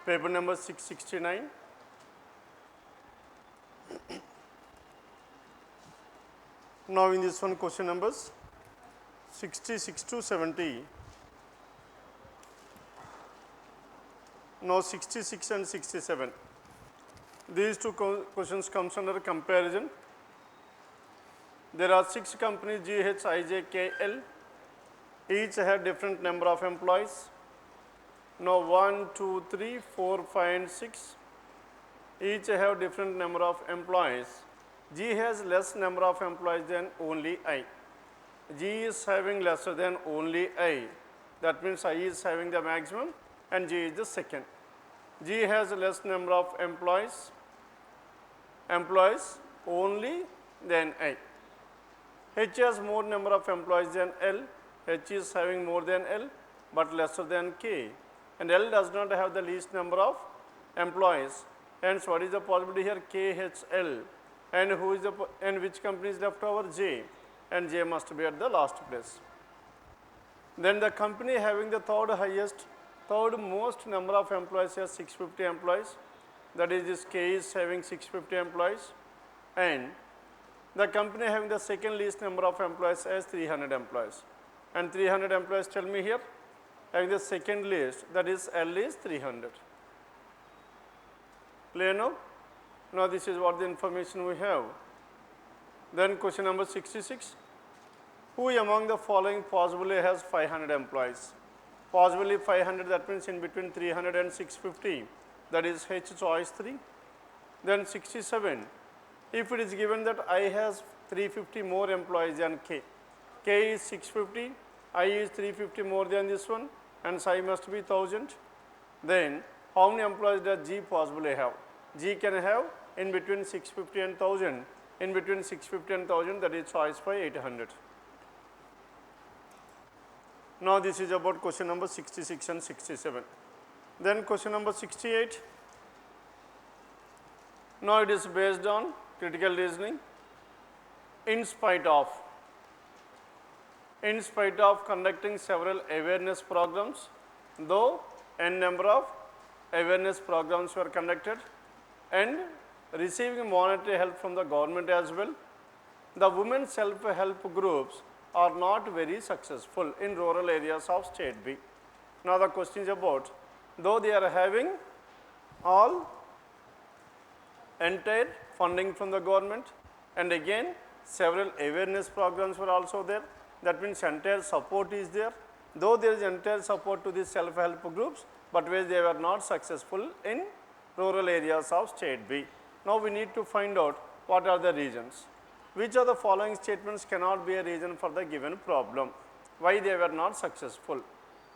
paper number 669. Now in this one, question numbers 66 to 70. Now 66 and 67. These two questions comes under comparison. There are 6 companies GHIJKL. Each have different number of employees. Now 1, 2, 3, 4, 5 and 6. Each have different number of employees. G has less number of employees than only I. G is having lesser than only I. That means I is having the maximum and G is the second. G has less number of employees only than I. H has more number of employees than L. H is having more than L but lesser than K. And L does not have the least number of employees. Hence, what is the possibility here? KHL. And who is and which company is left over? J. And J must be at the last place. Then the company having the third most number of employees has 650 employees. That is, this K is having 650 employees. And the company having the second least number of employees has 300 employees. And 300 employees, tell me here, having the second least, that is L is 300. Clear now? Now this is what the information we have. Then question number 66. Who among the following possibly has 500 employees? Possibly 500, that means in between 300 and 650. That is H choice 3. Then 67. If it is given that I has 350 more employees than K. K is 650, I is 350 more than this one, and I must be 1000. Then how many employees does G possibly have? G can have in between 650 and 1000. In between 650 and 1000, that is choice by 800. Now this is about question number 66 and 67. Then question number 68. Now it is based on critical reasoning. In spite of conducting several awareness programs, though n number of awareness programs were conducted and receiving monetary help from the government as well, the women self-help groups are not very successful in rural areas of state B. Now the question is about, though they are having all entire funding from the government and again several awareness programs were also there, that means entire support is there, though there is entire support to these self-help groups, but where they were not successful in rural areas of state B. Now we need to find out what are the reasons. Which of the following statements cannot be a reason for the given problem? Why they were not successful?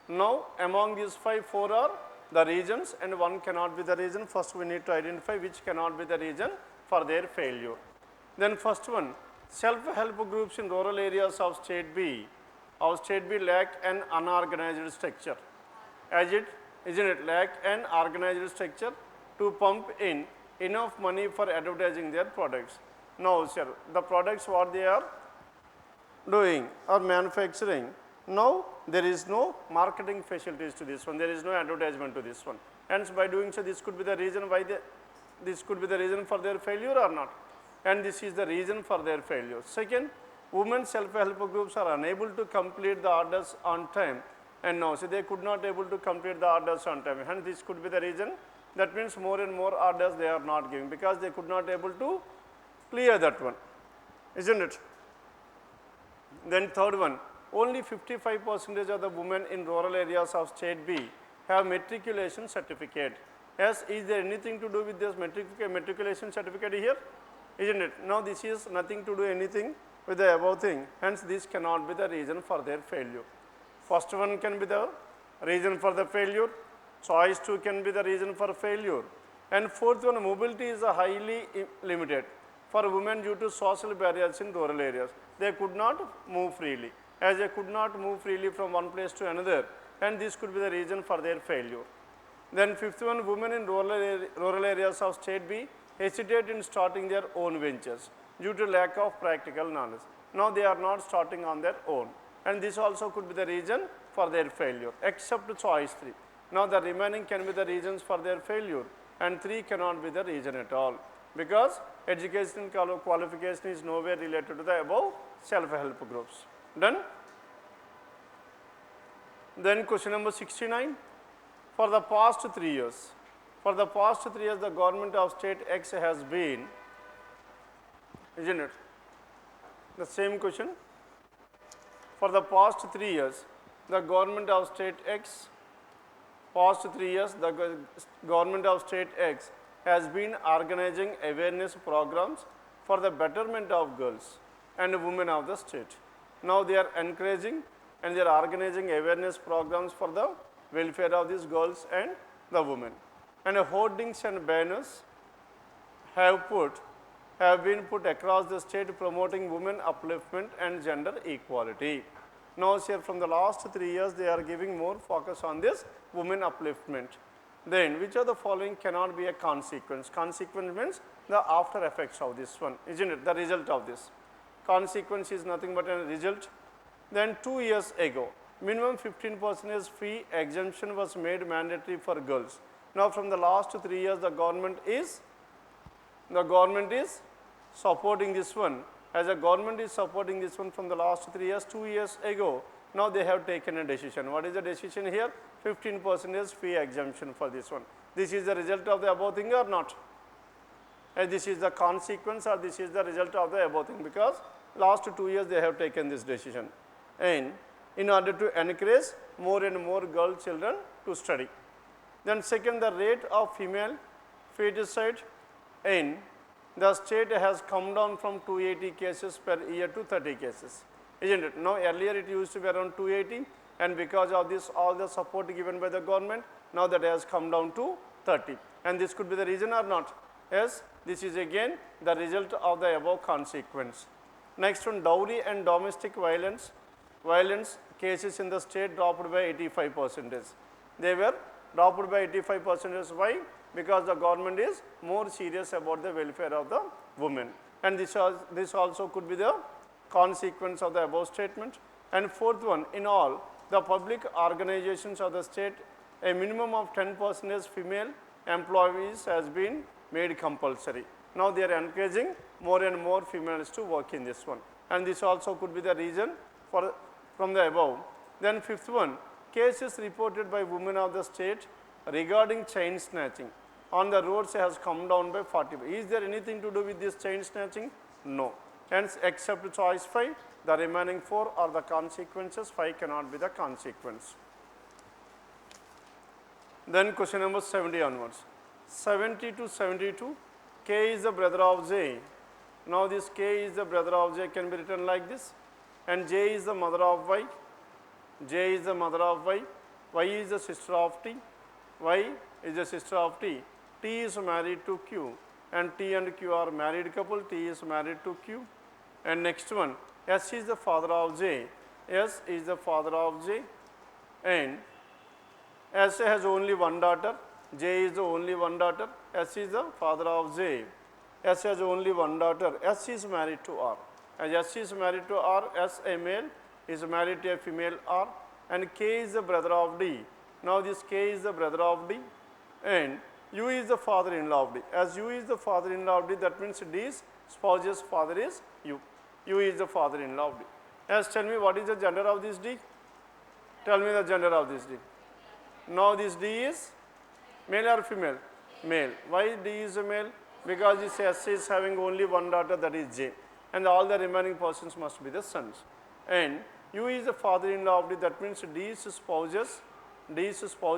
Now among these 4 are the reasons and 1 cannot be the reason. First we need to identify which cannot be the reason for their failure. Then first one, self-help groups in rural areas of state B lack an unorganized structure. Isn't it lack an organized structure to pump in enough money for advertising their products. Now sir, the products what they are doing or manufacturing, now there is no marketing facilities to this one, there is no advertisement to this one. Hence by doing so, this could be the reason why this could be the reason for their failure or not. And this is the reason for their failure. Second, women self-help groups are unable to complete the orders on time. And now, so they could not able to complete the orders on time. Hence, this could be the reason. That means more and more orders they are not giving because they could not able to clear that one, isn't it? Then third one, only 55% of the women in rural areas of state B have matriculation certificate. Yes, is there anything to do with this matriculation certificate here? Isn't it? Now this is nothing to do anything with the above thing. Hence, this cannot be the reason for their failure. First one can be the reason for the failure. Choice 2 can be the reason for failure. And fourth one, mobility is highly limited for women due to social barriers in rural areas. They could not move freely. As they could not move freely from one place to another, and this could be the reason for their failure. Then fifth one, women in rural areas of state B hesitate in starting their own ventures due to lack of practical knowledge. Now they are not starting on their own, and this also could be the reason for their failure, except choice 3. Now the remaining can be the reasons for their failure, and 3 cannot be the reason at all, because educational qualification is nowhere related to the above self-help groups. Done? Then question number 69. For the past 3 years, the government of state X has been, isn't it? The same question. For the past 3 years, the government of state X, the government of state X has been organizing awareness programs for the betterment of girls and women of the state. Now they are encouraging and they are organizing awareness programs for the welfare of these girls and the women. And hoardings and banners have been put across the state promoting women upliftment and gender equality. Now here from the last 3 years they are giving more focus on this women upliftment. Then which of the following cannot be a consequence? Consequence means the after effects of this one, isn't it? The result of this. Consequence is nothing but a result. Then 2 years ago, minimum 15% fee exemption was made mandatory for girls. Now from the last 3 years the government is supporting this one. As a government is supporting this one from the last 3 years, 2 years ago, now they have taken a decision. What is the decision here? 15% fee exemption for this one. This is the result of the above thing or not? And this is the consequence or this is the result of the above thing, because last 2 years they have taken this decision. And in order to encourage more and more girl children to study. Then second, the rate of female feticide in the state has come down from 280 cases per year to 30 cases, isn't it? Now earlier it used to be around 280, and because of this all the support given by the government, now that has come down to 30. And this could be the reason or not? Yes, this is again the result of the above consequence. Next one, dowry and domestic violence cases in the state dropped by 85%. They were dropped by 85%. Why? Because the government is more serious about the welfare of the women. And this also could be the consequence of the above statement. And fourth one, in all the public organizations of the state, a minimum of 10% female employees has been made compulsory. Now they are encouraging more and more females to work in this one. And this also could be the reason from the above. Then fifth one, cases reported by women of the state regarding chain snatching on the roads has come down by 40. Is there anything to do with this chain snatching? No. Hence, except choice 5, the remaining 4 are the consequences, 5 cannot be the consequence. Then question number 70 onwards. 70 to 72, K is the brother of J. Now this K is the brother of J can be written like this, and J is the mother of Y. J is the mother of Y. Y is the sister of T. Y is the sister of T. T is married to Q, and T and Q are married couple. T is married to Q. And next one, S is the father of J. S is the father of J, and S has only one daughter. J is the only one daughter. S is the father of J. S has only one daughter. S is married to R. As S is married to R, S a male is married to a female R, and K is the brother of D. Now this K is the brother of D, and U is the father-in-law of D. As U is the father-in-law of D, that means D's spouse's father is U. U is the father-in-law of D. As tell me what is the gender of this D? Tell me the gender of this D. Now this D is male or female? Male. Why D is a male? Because this S is having only one daughter, that is J, and all the remaining persons must be the sons. And U is the father-in-law of D, that means D's spouse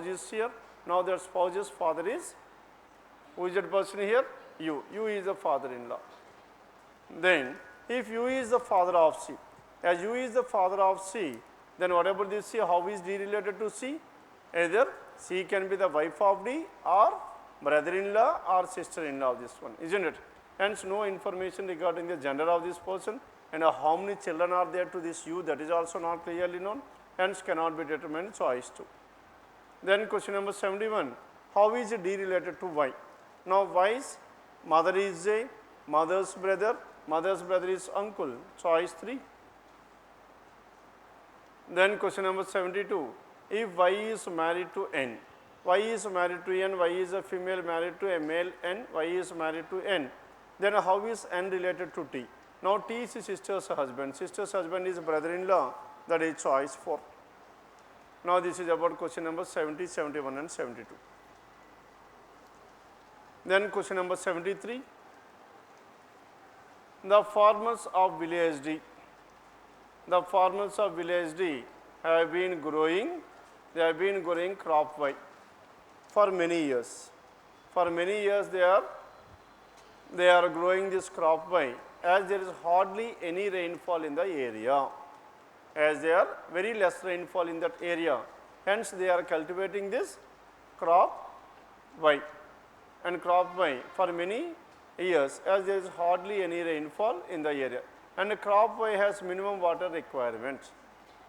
is here. Now their spouse's father is, who is that person here? U. U is the father-in-law. Then if U is the father of C, as U is the father of C, then what about this C? How is D related to C? Either C can be the wife of D or brother-in-law or sister-in-law of this one, isn't it? Hence no information regarding the gender of this person, and how many children are there to this U, that is also not clearly known, hence cannot be determined, choice 2. Then question number 71, how is D related to Y? Now Y's mother is J, mother's brother is uncle, choice 3. Then question number 72, if Y is married to N, Y is married to N, Y is a female married to a male N, Y is married to N. Then how is N related to T? Now T is sister's husband is brother-in-law, that is choice 4. Now this is about question number 70, 71 and 72. Then question number 73. The farmers of village D. The farmers of village D have been growing, they have been growing crop Y for many years. For many years they are growing this crop Y, as there is hardly any rainfall in the area, as there are very less rainfall in that area. Hence they are cultivating this crop Y and crop Y for many years, as there is hardly any rainfall in the area. And crop Y has minimum water requirement,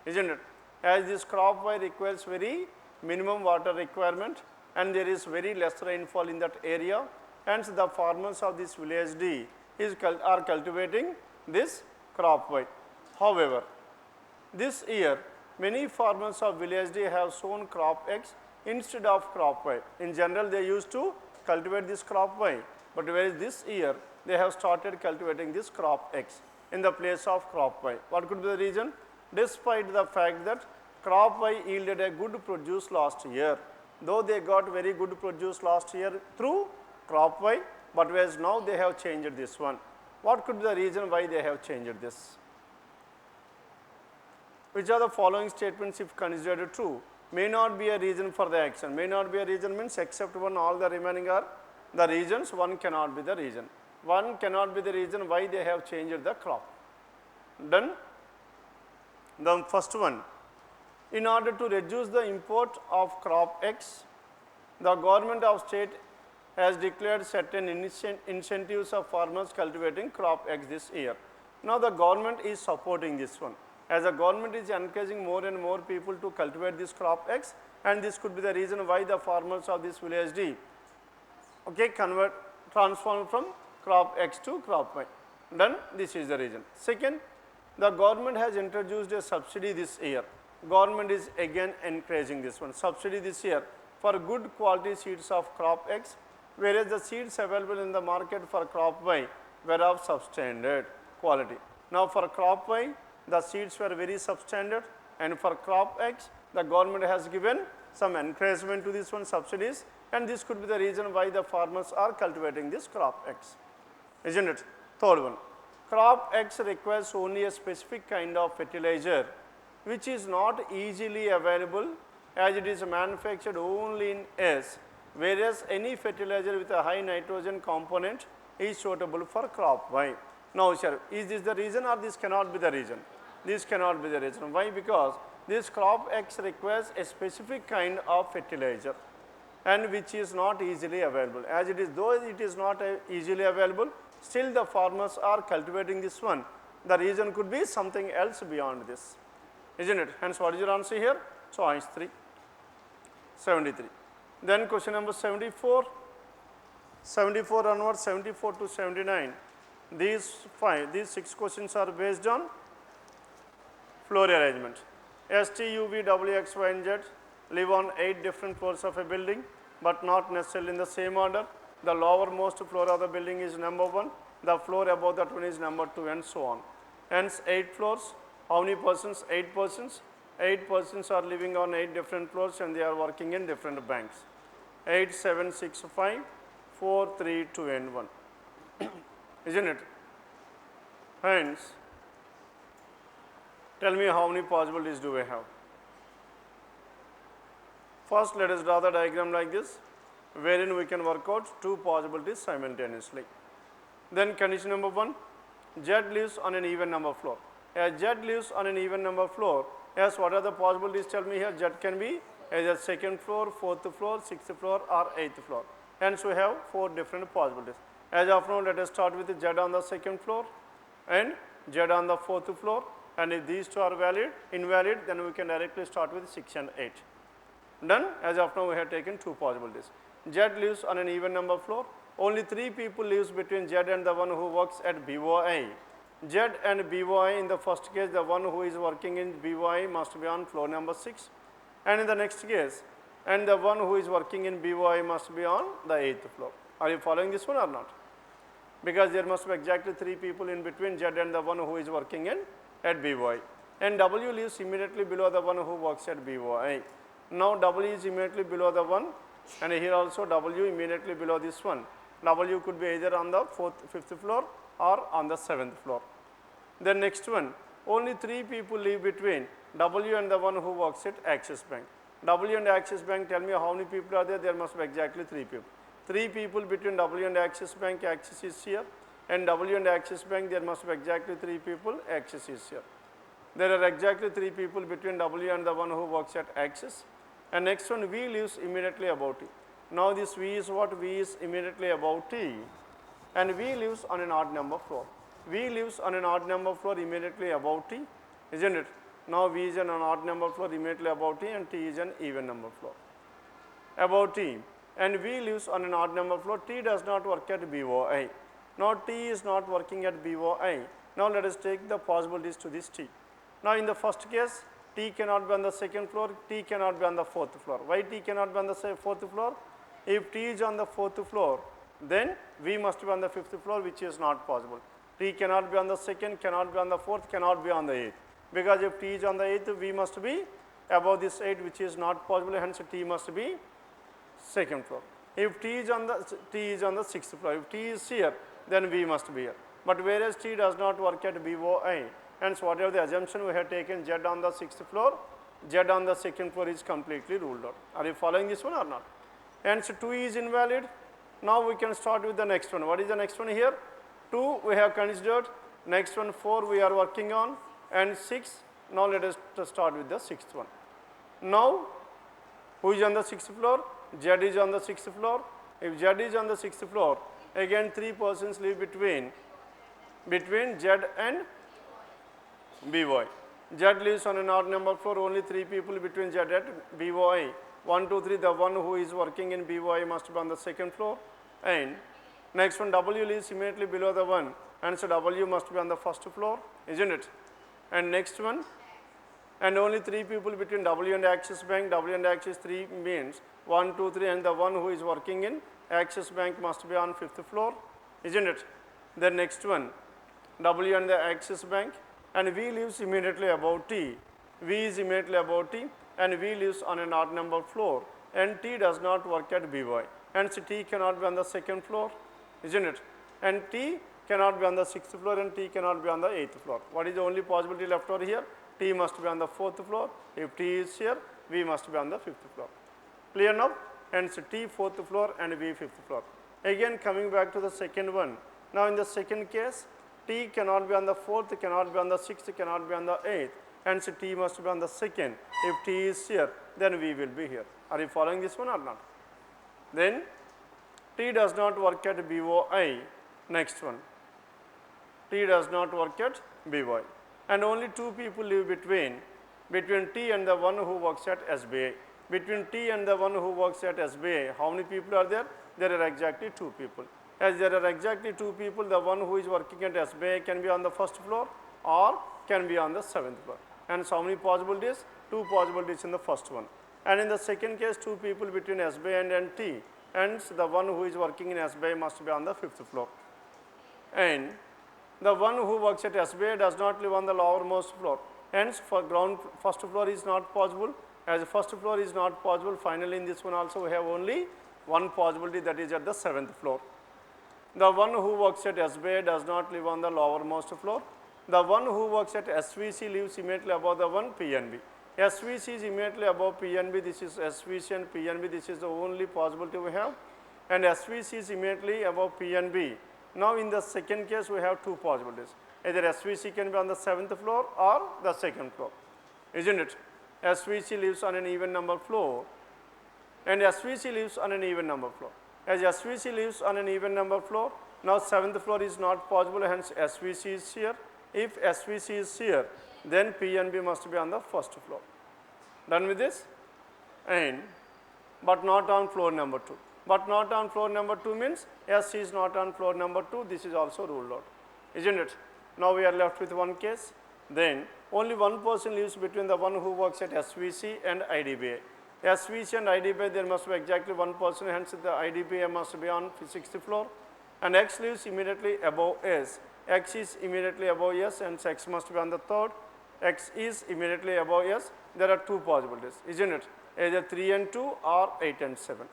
isn't it? As this crop Y requires very minimum water requirement and there is very less rainfall in that area, hence the farmers of this village D are cultivating this crop Y. However, this year many farmers of village D have sown crop X instead of crop Y. In general they used to cultivate this crop Y, but whereas this year they have started cultivating this crop X in the place of crop Y. What could be the reason? Despite the fact that crop Y yielded a good produce last year, though they got very good produce last year through crop Y, but whereas now they have changed this one. What could be the reason why they have changed this? Which are the following statements, if considered true, may not be a reason for the action? May not be a reason means except one, all the remaining are the reasons, one cannot be the reason. One cannot be the reason why they have changed the crop. Done. The first one, in order to reduce the import of crop X, the government of state has declared certain incentives of farmers cultivating crop X this year. Now the government is supporting this one, as the government is encouraging more and more people to cultivate this crop X, and this could be the reason why the farmers of this village D transform from crop X to crop Y. Done. This is the reason. Second, the government has introduced a subsidy this year. Government is again encouraging this one. Subsidy this year for good quality seeds of crop X, whereas the seeds available in the market for crop Y were of substandard quality. Now for crop Y, the seeds were very substandard, and for crop X, the government has given some encouragement to this one, subsidies, and this could be the reason why the farmers are cultivating this crop X, isn't it? Third one, crop X requires only a specific kind of fertilizer which is not easily available, as it is manufactured only in S, whereas any fertilizer with a high nitrogen component is suitable for crop Y. Now sir, is this the reason or this cannot be the reason? This cannot be the reason. Why? Because this crop X requires a specific kind of fertilizer and which is not easily available. As it is, though it is not easily available, still the farmers are cultivating this one. The reason could be something else beyond this, isn't it? Hence what is your answer here? Choice 3. 73. Then question number 74. 74 onwards, 74 to 79. These 6 questions are based on floor arrangement. S, T, U, V, W, X, Y, and Z live on 8 different floors of a building, but not necessarily in the same order. The lowermost floor of the building is number 1, the floor above that one is number 2, and so on. Hence 8 floors. How many persons? 8 persons. 8 persons are living on 8 different floors and they are working in different banks. 8, 7, 6, 5, 4, 3, 2, and 1. Isn't it? Hence, tell me how many possibilities do we have. First, let us draw the diagram like this, wherein we can work out 2 possibilities simultaneously. Then condition number 1, Z lives on an even number floor. As Z lives on an even number floor, yes, what are the possibilities? Tell me here. Z can be either 2nd floor, 4th floor, 6th floor, or 8th floor. Hence we have 4 different possibilities. As of now, let us start with Z on the 2nd floor and Z on the 4th floor, and if these 2 are invalid, then we can directly start with 6 and 8. Done. As of now, we have taken 2 possibilities. Z lives on an even number floor. Only 3 people lives between Z and the one who works at BOI. Z and BOI, in the first case, the one who is working in BOI must be on floor number 6. And in the next case, and the one who is working in BOI must be on the 8th floor. Are you following this one or not? Because there must be exactly 3 people in between Z and the one who is working in at BOI. And W lives immediately below the one who works at BOI. Now W is immediately below the one, and here also W immediately below this one. W could be either on the 5th floor or on the 7th floor. Then next one, only 3 people live between W and the one who works at Axis Bank. W and Axis Bank, tell me how many people are there? There must be exactly 3 people. 3 people between W and Axis Bank, Axis is here, and W and Axis Bank, there must be exactly 3 people, Axis is here. There are exactly 3 people between W and the one who works at Axis. And next one, V lives immediately above T. Now this V is what? V is immediately above T, and V lives on an odd number floor. V lives on an odd number floor immediately above T, isn't it? Now V is on an odd number floor immediately above T, and T is an even number floor above T. And V lives on an odd number floor. T does not work at BOI. Now T is not working at BOI. Now let us take the possibilities to this T. Now in the first case, T cannot be on the 2nd floor, T cannot be on the 4th floor. Why T cannot be on the 4th floor? If T is on the 4th floor, then V must be on the 5th floor, which is not possible. T cannot be on the 2nd, cannot be on the 4th, cannot be on the 8th. Because if T is on the 8th, V must be above this 8, which is not possible, hence T must be 2nd floor. If T is on the 6th floor, if T is here, then V must be here. But whereas T does not work at BOI, hence whatever the assumption we have taken, Z on the 6th floor, Z on the 2nd floor is completely ruled out. Are you following this one or not? Hence 2 is invalid. Now we can start with the next one. What is the next one here? 2 we have considered, next one 4 we are working on, and 6. Now let us start with the 6th one. Now who is on the 6th floor? Z is on the 6th floor. If Z is on the 6th floor, again 3 persons live between Z and BOI. Z lives on an odd number floor, only 3 people between Z and BOI. 1, 2, 3, the one who is working in BOI must be on the 2nd floor. And next one, W lives immediately below the 1, and so W must be on the 1st floor, isn't it? And next one, and only 3 people between W and Axis Bank. W and Axis 3 means 1, 2, 3, and the one who is working in Axis Bank must be on 5th floor, isn't it? Then next one, W and the Axis Bank, and V lives immediately above T. V is immediately above T, and V lives on an odd number floor, and T does not work at BOI. Hence T cannot be on the 2nd floor, isn't it? And T cannot be on the 6th floor, and T cannot be on the 8th floor. What is the only possibility left over here? T must be on the 4th floor. If T is here, V must be on the 5th floor. Clear now? Hence T 4th floor and V 5th floor. Again coming back to the second one. Now in the second case, T cannot be on the 4th, cannot be on the 6th, cannot be on the 8th. Hence T must be on the 2nd. If T is here, then V will be here. Are you following this one or not? Then T does not work at BOI. Next one. T does not work at BOI. And only 2 people live between T and the one who works at SBI. Between T and the one who works at SBI, how many people are there? There are exactly 2 people. As there are exactly 2 people, the one who is working at SBI can be on the 1st floor or can be on the 7th floor. And so how many possibilities? 2 possibilities in the first one. And in the second case, 2 people between SBI and T. And the one who is working in SBI must be on the 5th floor. And the one who works at SBI does not live on the lowermost floor. Hence, for first floor is not possible. As first floor is not possible, finally in this one also we have only one possibility, that is at the 7th floor. The one who works at SBI does not live on the lowermost floor. The one who works at SVC lives immediately above the one PNB. SVC is immediately above PNB. This is SVC and PNB. This is the only possibility we have. And SVC is immediately above PNB. Now in the second case, we have 2 possibilities. Either SVC can be on the 7th floor or the 2nd floor, isn't it? SVC lives on an even number floor, and SVC lives on an even number floor. As SVC lives on an even number floor, now 7th floor is not possible, hence SVC is here. If SVC is here, then PNB must be on the 1st floor. Done with this? And but not on floor number 2. But not on floor number 2 means S is not on floor number 2. This is also ruled out, isn't it? Now we are left with one case. Then only one person lives between the one who works at SVC and IDBI. SVC and IDPI, there must be exactly one person, hence the IDPI must be on 6th floor. And X lives immediately above S. X is immediately above S, and X must be on the third. X is immediately above S. There are two possibilities, isn't it? Either 3 and 2 or 8 and 7.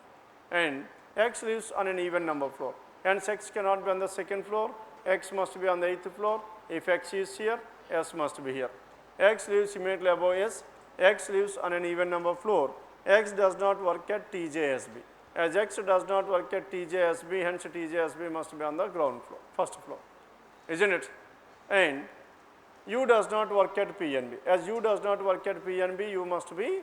And X lives on an even number floor. Hence X cannot be on the second floor. X must be on the 8th floor. If X is here, S must be here. X lives immediately above S. X lives on an even number floor. X does not work at TJSB. As X does not work at TJSB, hence TJSB must be on the ground floor, first floor, isn't it? And U does not work at PNB. As U does not work at PNB, U must be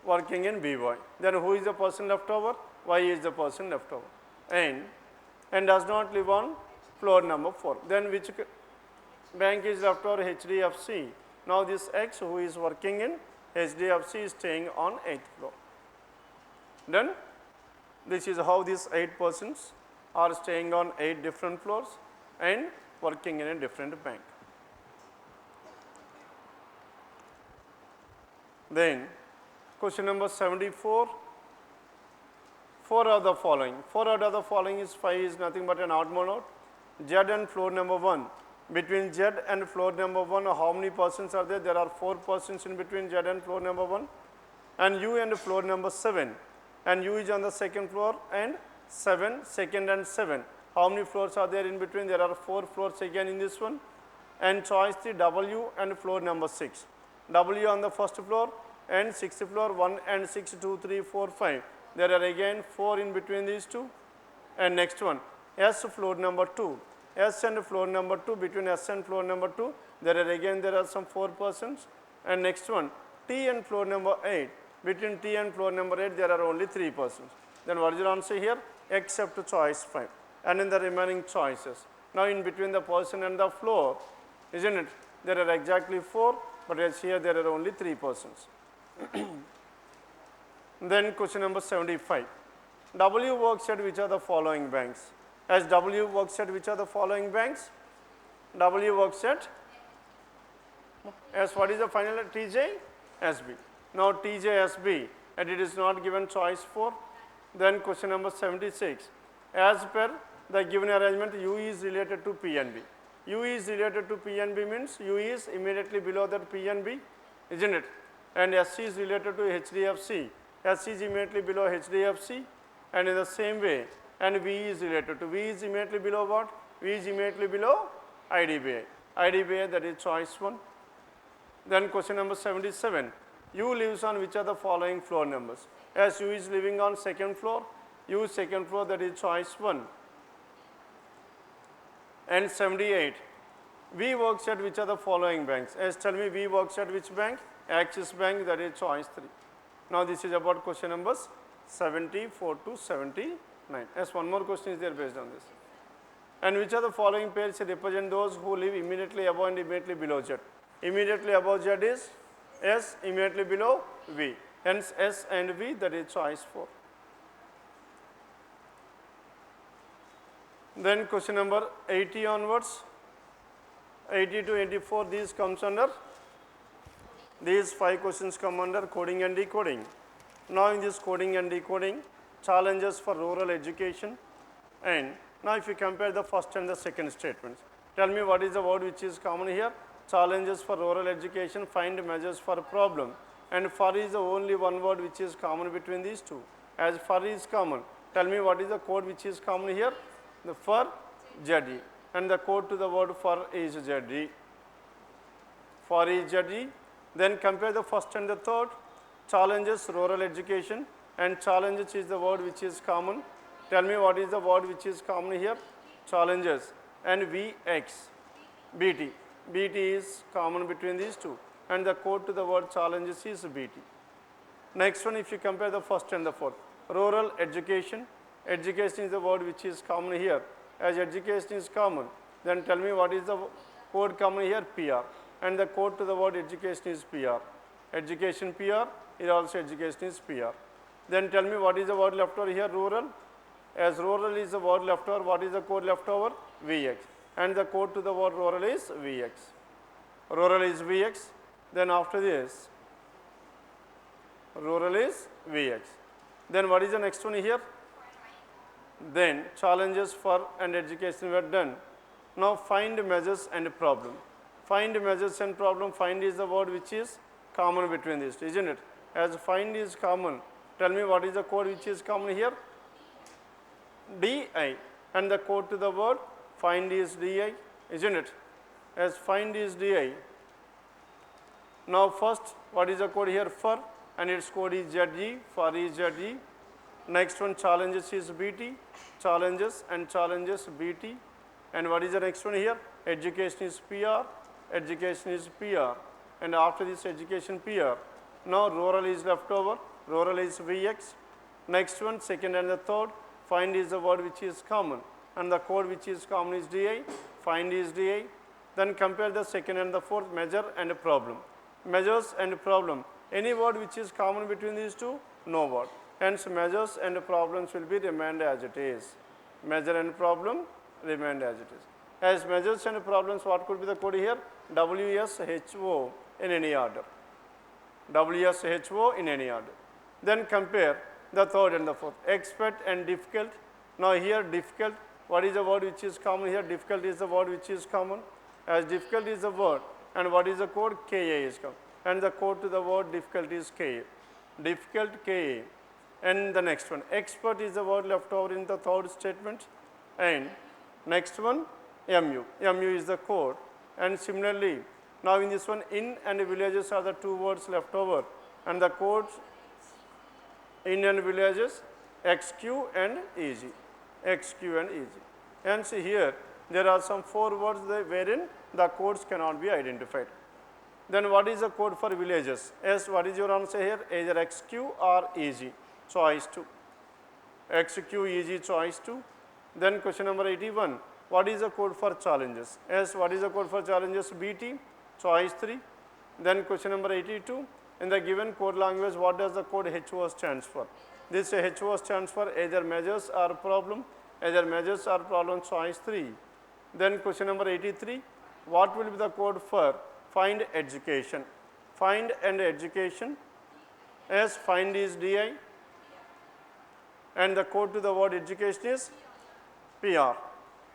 working in BY. Then who is the person left over? Y is the person left over. And does not live on floor number 4. Then which bank is left over? HDFC. Now this X who is working in HDFC is staying on 8th floor. Then this is how these 8 persons are staying on 8 different floors and working in a different bank. Then question number 74, 4 of the following. 4 out of the following is 5 is nothing but an odd mode. Z and floor number 1. Between Z and floor number 1, how many persons are there? There are 4 persons in between Z and floor number 1. And U and floor number 7. And U is on the second floor and 7, second and 7. How many floors are there in between? There are 4 floors again in this one. And choice 3, W and floor number 6. W on the first floor and 6th floor, 1 and 6, 2, 3, 4, 5. There are again 4 in between these two. And next one, S floor number 2. S and floor number 2, between S and floor number 2, there are some 4 persons. And next one, T and floor number 8. Between T and floor number 8, there are only 3 persons. Then what is your answer here? Except choice 5. And in the remaining choices. Now in between the person and the floor, isn't it? There are exactly 4, but as here there are only 3 persons. Then question number 75. W works at which of the following banks? As W works at which of the following banks? W works at, as what is the final TJSB. Now TJSB, and it is not given choice 4. Then question number 76. As per the given arrangement, U is related to PNB. U is related to PNB means U is immediately below that PNB, isn't it? And SC is related to HDFC. SC is immediately below HDFC. And in the same way, and V is related to, V is immediately below what? V is immediately below IDBI. IDBI, that is choice 1. Then question number 77. U lives on which of the following floor numbers? As U is living on second floor, U second floor, that is choice 1. And 78. V works at which of the following banks? As tell me, V works at which bank? Axis Bank, that is choice 3. Now this is about question numbers 74 to 79. As one more question is there based on this. And which of the following pairs represent those who live immediately above and immediately below Z? Immediately above Z is S, immediately below V. Hence S and V, that is choice 4. Then question number 80 onwards, 80 to 84, these comes under, these 5 questions come under coding and decoding. Now in this coding and decoding, challenges for rural education. And now if you compare the first and the second statements, tell me what is the word which is common here? Challenges for rural education, find measures for problem. And for is the only one word which is common between these two. As for is common, tell me what is the code which is common here? The for ZE. And the code to the word for is ZE. For is ZE. Then compare the first and the third. Challenges, rural education, and challenges is the word which is common. Tell me what is the word which is common here? Challenges. And VX, BT. BT is common between these two. And the code to the word challenges is BT. Next one, if you compare the first and the fourth. Rural education. Education is the word which is common here. As education is common, then tell me what is the code common here? PR. And the code to the word education is PR. Education PR is also education is PR. Then tell me what is the word left over here? Rural. As rural is the word left over, what is the code left over? VX. And the code to the word rural is VX. Rural is VX. Then after this, rural is Vx. Then what is the next one here? Then challenges for and education were done. Now find measures and problem. Find measures and problem, find is the word which is common between these, isn't it? As find is common, tell me what is the code which is common here? Di, and the code to the word find is di, isn't it? As find is di. Now first, what is the code here? For, and its code is ZG, for is ZG. Next one, challenges is BT, challenges and challenges BT. And what is the next one here? Education is PR, education is PR. And after this education PR, now rural is left over, rural is Vx. Next one, second and the third, find is the word which is common. And the code which is common is DI, find is DI. Then compare the second and the fourth, measure and problem. Measures and problem, any word which is common between these two, no word. Hence measures and problems will be remained as it is. Measure and problem remained as it is. As measures and problems, what could be the code here? WSHO in any order. WSHO in any order. Then compare the third and the fourth. Expert and difficult. Now here difficult, what is the word which is common here? Difficult is the word which is common. As difficult is the word, and what is the code? KA is common. And the code to the word difficult is KA. Difficult KA. And the next one, expert is the word left over in the third statement. And next one, MU. MU is the code. And similarly, now in this one, in and villages are the two words left over. And the codes in and villages, XQ and EG. XQ and EG. And see here, there are some 4 words wherein the codes cannot be identified. Then what is the code for villages? Yes, what is your answer here? Either XQ or EG. Choice 2. XQ, EG, choice 2. Then question number 81. What is the code for challenges? Yes, what is the code for challenges? BT, choice 3. Then question number 82. In the given code language, what does the code HO stands for? This HO stands for either measures or problem. Either measures or problem, choice 3. Then question number 83. What will be the code for find education? Find and education. Yes, find is DI. And the code to the word education is PR,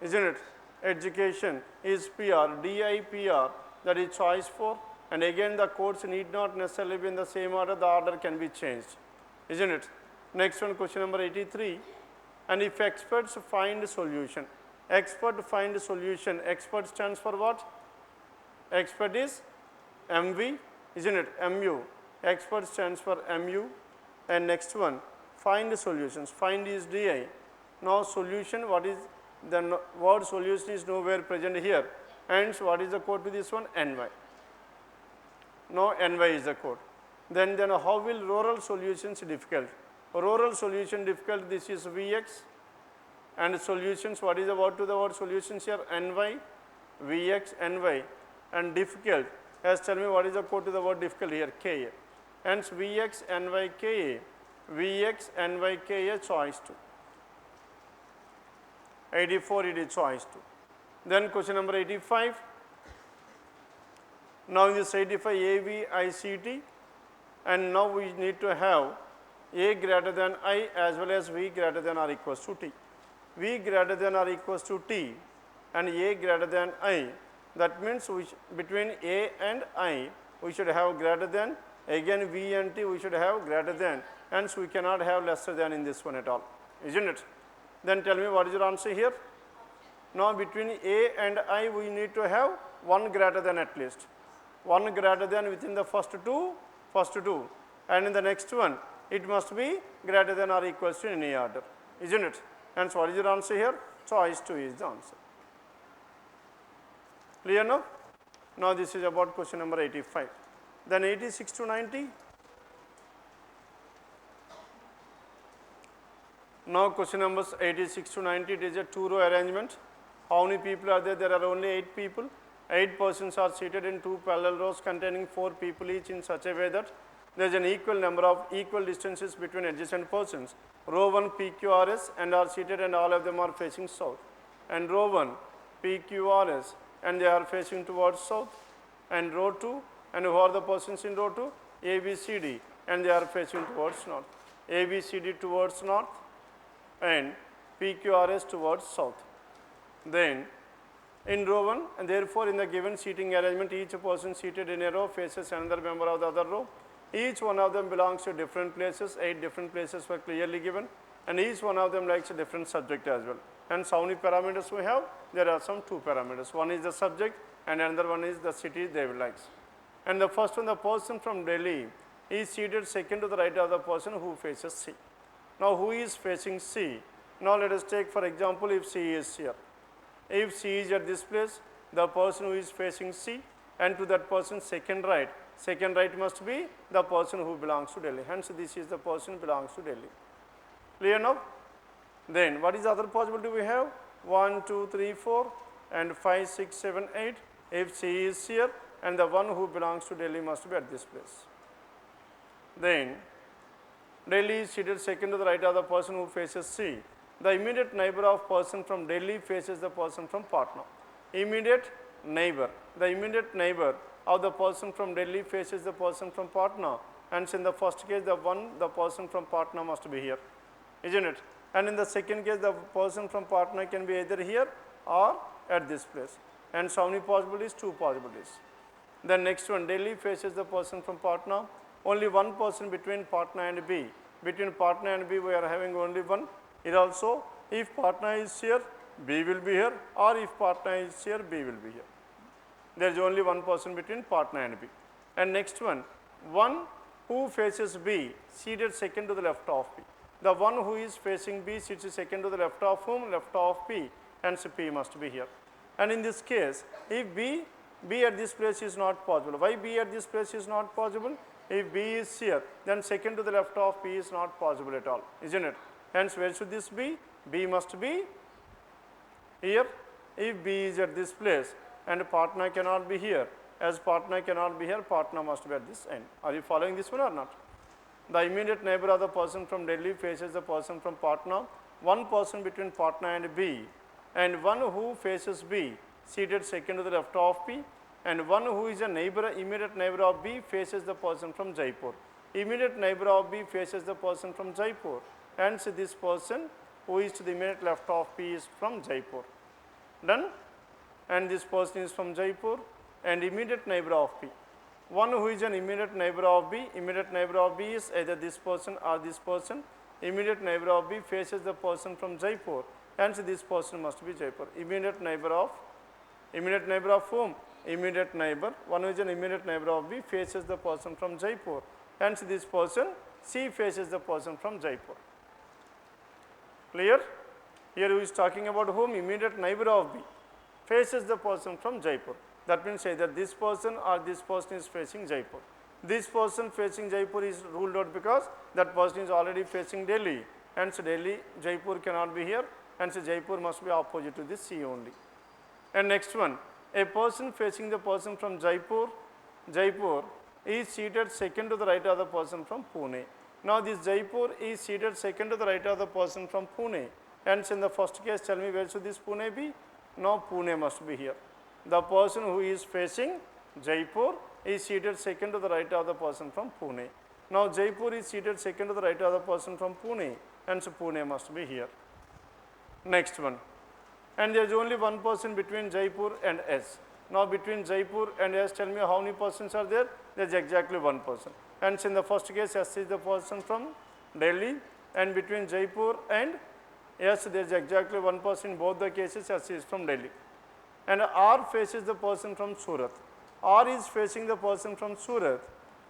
isn't it? Education is PR, DI, PR, that is choice 4. And again, the codes need not necessarily be in the same order, the order can be changed, isn't it? Next one, question number 83. And if experts find solution, expert find solution, expert stands for what? Expert is MV, isn't it? MU. Expert stands for MU. And next one, find solutions. Find is DI. Now solution, what is the word solution is nowhere present here. And so what is the code to this one? NY. Now NY is the code. Then how will rural solutions difficult? Rural solution difficult, this is Vx. And solutions, what is the word to the word solutions here? NY, Vx, NY. And difficult, as tell me what is the code to the word difficult here? Ka. Hence Vx, NY, Ka. Vx, NY, Ka, choice 2. 84, it is choice 2. Then question number 85. Now in this 85, A, V, I, C, T. And now we need to have A greater than I as well as V greater than or equals to T. V greater than or equals to T and A greater than I. That means between A and I, we should have greater than. Again, V and T, we should have greater than. Hence, we cannot have lesser than in this one at all, isn't it? Then tell me what is your answer here? Now, between A and I, we need to have one greater than at least. One greater than within the first two. And in the next one, it must be greater than or equals to any order, isn't it? Hence, what is your answer here? Choice 2 is the answer. Clear now? Now, this is about question number 85. Then 86 to 90. Now, question numbers 86 to 90, it is a 2-row arrangement. How many people are there? There are only 8 people. 8 persons are seated in 2 parallel rows containing 4 people each in such a way that there is an equal number of equal distances between adjacent persons. Row 1 PQRS and are seated and all of them are facing south. And row 1 PQRS and they are facing towards south. And row 2, and who are the persons in row 2? A, B, C, D. and they are facing towards north. ABCD towards north and PQRS towards south. Then in row 1, and therefore in the given seating arrangement, each person seated in a row faces another member of the other row. Each one of them belongs to different places, 8 different places were clearly given, and each one of them likes a different subject as well. And how many parameters we have? There are some 2 parameters. One is the subject and another one is the city they will likes. And the first one, the person from Delhi is seated second to the right of the person who faces C. Now who is facing C? Now let us take for example if C is here. If C is at this place, the person who is facing C, and to that person second right must be the person who belongs to Delhi. Hence this is the person who belongs to Delhi. Clear now? Then what is the other possibility we have? 1, 2, 3, 4 and 5, 6, 7, 8. If C is here and the one who belongs to Delhi must be at this place. Then Delhi is seated second to the right of the person who faces C. The immediate neighbor of person from Delhi faces the person from Patna. Immediate neighbor. The immediate neighbor of the person from Delhi faces the person from Patna. And in the first case, the person from Patna must be here, isn't it? And in the second case, the person from Patna can be either here or at this place. And so how many possibilities? 2 possibilities. The next one, Delhi faces the person from Patna. Only one person between Patna and B. Between Patna and B, we are having only one. Here also, if Patna is here, B will be here, or if Patna is here, B will be here. There is only one person between Patna and B. And next one who faces B, seated second to the left of B. The one who is facing B sits second to the left of whom? Left of P, hence P must be here. And in this case, if B at this place is not possible. Why B at this place is not possible? If B is here, then second to the left of P is not possible at all, isn't it? Hence, where should this be? B must be here. If B is at this place and Patna cannot be here, as Patna cannot be here, Patna must be at this end. Are you following this one or not? The immediate neighbor of the person from Delhi faces the person from Patna. One person between Patna and B, and one who faces B, seated second to the left of P, and one who is a neighbor, immediate neighbor of B faces the person from Jaipur. Immediate neighbor of B faces the person from Jaipur. Hence, this person who is to the immediate left of P is from Jaipur. Done? And this person is from Jaipur and immediate neighbor of P. One who is an immediate neighbor of B is either this person or this person. Immediate neighbor of B faces the person from Jaipur. Hence, this person must be Jaipur. Immediate neighbor of whom? Immediate neighbor. One who is an immediate neighbor of B faces the person from Jaipur. Hence, this person C faces the person from Jaipur. Clear? Here who is talking about whom? Immediate neighbor of B faces the person from Jaipur. That means either this person or this person is facing Jaipur. This person facing Jaipur is ruled out because that person is already facing Delhi. Hence, Jaipur cannot be here. Hence, Jaipur must be opposite to this C only. And next one, a person facing the person from Jaipur is seated second to the right of the person from Pune. Now, this Jaipur is seated second to the right of the person from Pune. Hence, in the first case, tell me where should this Pune be? No, Pune must be here. The person who is facing Jaipur is seated second to the right of the person from Pune. Now, Jaipur is seated second to the right of the person from Pune, hence Pune must be here. Next one. And there is only one person between Jaipur and S. Now, between Jaipur and S, tell me how many persons are there? There is exactly one person. Hence, in the first case, S is the person from Delhi, and between Jaipur and S, there is exactly one person. In both the cases, S is from Delhi. And R faces the person from Surat. R is facing the person from Surat.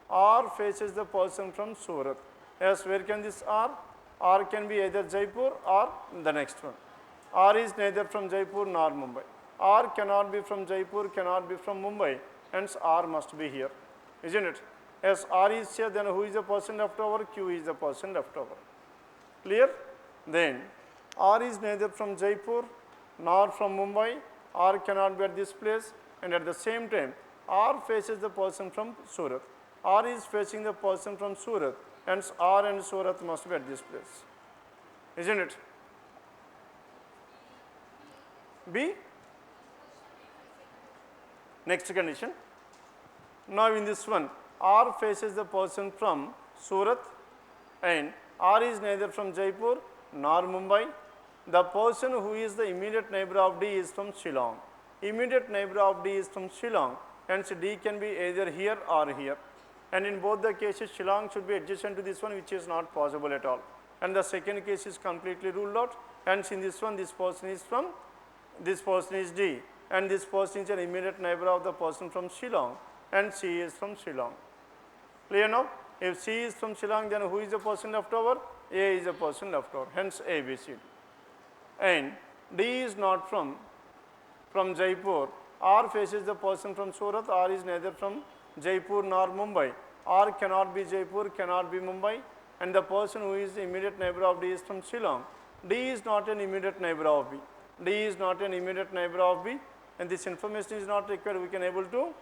R faces the person from Surat. Yes, where can this R? R can be either Jaipur or the next one. R is neither from Jaipur nor Mumbai. R cannot be from Jaipur, cannot be from Mumbai. Hence, R must be here, isn't it? As R is here, then who is the person left over? Q is the person left over. Clear? Then, R is neither from Jaipur nor from Mumbai. R cannot be at this place, and at the same time, R faces the person from Surat. R is facing the person from Surat, hence R and Surat must be at this place, isn't it? B. Next condition. Now, in this one, R faces the person from Surat, and R is neither from Jaipur nor Mumbai. The person who is the immediate neighbor of D is from Shillong. Immediate neighbor of D is from Shillong, hence D can be either here or here. And in both the cases, Shillong should be adjacent to this one, which is not possible at all. And the second case is completely ruled out. Hence, in this one, this person is from, this person is D, and this person is an immediate neighbor of the person from Shillong, and C is from Shillong. Clear now? If C is from Shillong, then who is the person left over? A is the person left over. Hence, A, B, C, D. And D is not from Jaipur. R faces the person from Surat. R is neither from Jaipur nor Mumbai. R cannot be Jaipur, cannot be Mumbai, and the person who is the immediate neighbor of D is from Shillong. D is not an immediate neighbor of B. D is not an immediate neighbor of B, and this information is not required. We can able to,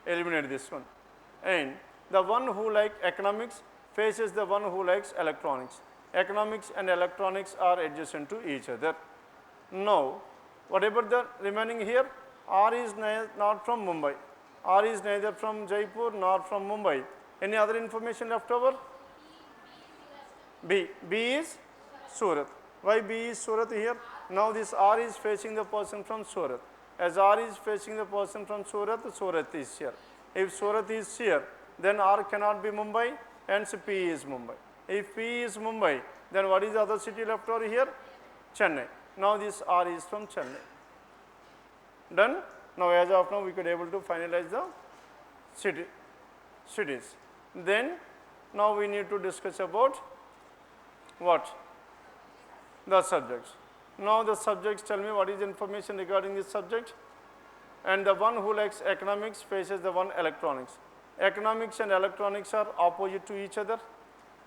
eliminate this one. And the one who likes economics faces the one who likes electronics. Economics and electronics are adjacent to each other. Now, whatever the remaining here, R is not from Mumbai. R is neither from Jaipur nor from Mumbai. Any other information left over? B. B is Surat. Why B is Surat here? Now this R is facing the person from Surat. As R is facing the person from Surat, Surat is here. If Surat is here, then R cannot be Mumbai, hence P is Mumbai. If P is Mumbai, then what is the other city left over here? Chennai. Now this R is from Chennai. Done? Now as of now, we could able to finalize the cities. Then now we need to discuss about what? The subjects. Now the subjects tell me what is the information regarding this subject. And the one who likes economics faces the one electronics. Economics and electronics are opposite to each other.